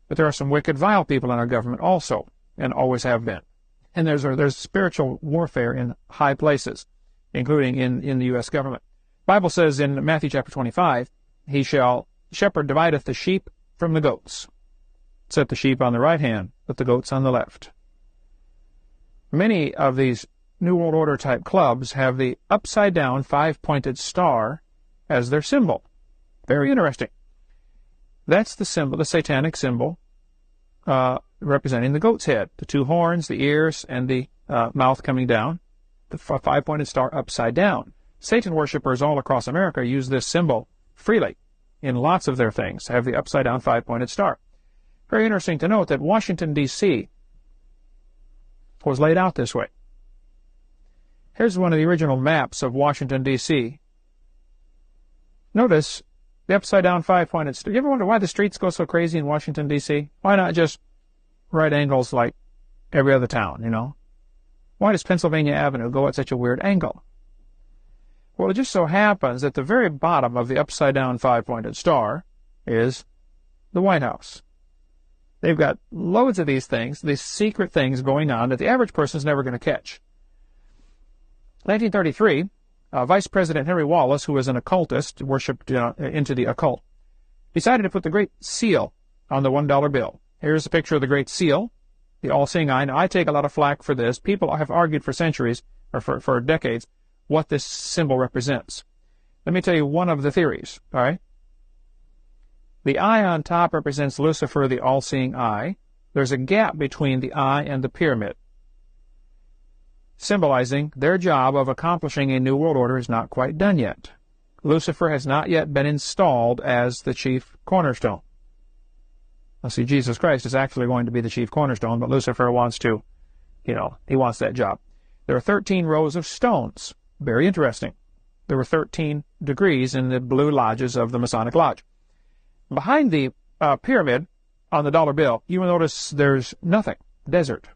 But there are some wicked, vile people in our government also, and always have been. And there's spiritual warfare in high places, including in the U.S. government. The Bible says in Matthew chapter 25, shepherd divideth the sheep from the goats. Set the sheep on the right hand, but the goats on the left. Many of these New World Order type clubs have the upside-down five-pointed star as their symbol. Very interesting. That's the symbol, the satanic symbol, representing the goat's head, the two horns, the ears, and the mouth coming down, the five-pointed star upside down. Satan worshippers all across America use this symbol freely in lots of their things, have the upside-down five-pointed star. Very interesting to note that Washington, D.C. was laid out this way. Here's one of the original maps of Washington, D.C. Notice the upside-down five-pointed star. You ever wonder why the streets go so crazy in Washington, D.C.? Why not just right angles like every other town, you know? Why does Pennsylvania Avenue go at such a weird angle? Well, it just so happens that the very bottom of the upside-down five-pointed star is the White House. They've got loads of these things, these secret things going on that the average person is never going to catch. 1933, Vice President Henry Wallace, who was an occultist, worshipped into the occult, decided to put the Great Seal on the $1 bill. Here's a picture of the Great Seal, the all-seeing eye. Now, I take a lot of flack for this. People have argued for centuries, or for decades, what this symbol represents. Let me tell you one of the theories, all right? The eye on top represents Lucifer, the all-seeing eye. There's a gap between the eye and the pyramid, symbolizing their job of accomplishing a new world order is not quite done yet. Lucifer has not yet been installed as the chief cornerstone. Now, see, Jesus Christ is actually going to be the chief cornerstone, but Lucifer wants to, he wants that job. There are 13 rows of stones. Very interesting. There were 13 degrees in the blue lodges of the Masonic Lodge. Behind the pyramid on the dollar bill, you will notice there's nothing, desert.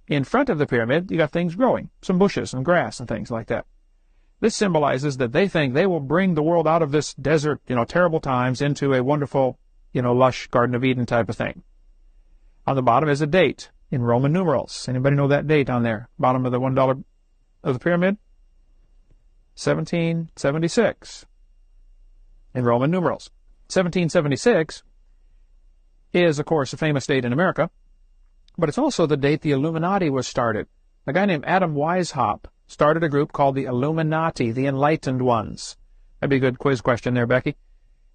In front of the pyramid, you got things growing, some bushes and grass and things like that. This symbolizes that they think they will bring the world out of this desert, terrible times into a wonderful, lush Garden of Eden type of thing. On the bottom is a date in Roman numerals. Anybody know that date on there? Bottom of the $1 of the pyramid? 1776 in Roman numerals. 1776 is, of course, a famous date in America, but it's also the date the Illuminati was started. A guy named Adam Weishaupt started a group called the Illuminati, the Enlightened Ones. That'd be a good quiz question there, Becky.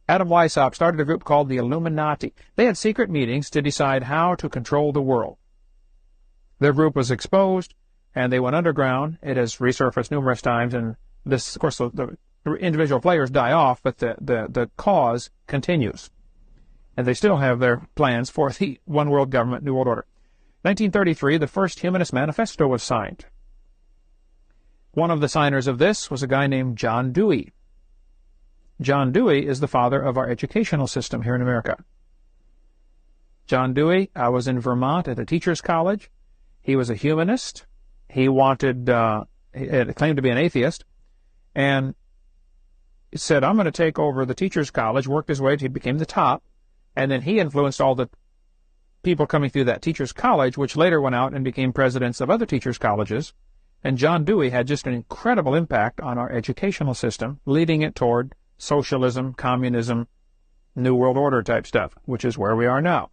Adam Weishaupt started a group called the Illuminati. They had secret meetings to decide how to control the world. Their group was exposed, and they went underground. It has resurfaced numerous times, and this, of course, the individual players die off, but the cause continues. And they still have their plans for the one world government, New World Order. 1933, the first Humanist Manifesto was signed. One of the signers of this was a guy named John Dewey. John Dewey is the father of our educational system here in America. John Dewey was in Vermont at a teacher's college. He was a humanist. He wanted, he claimed to be an atheist, and he said, I'm going to take over the teacher's college, worked his way till he became the top, and then he influenced all the people coming through that teacher's college, which later went out and became presidents of other teachers' colleges. And John Dewey had just an incredible impact on our educational system, leading it toward socialism, communism, New World Order type stuff, which is where we are now.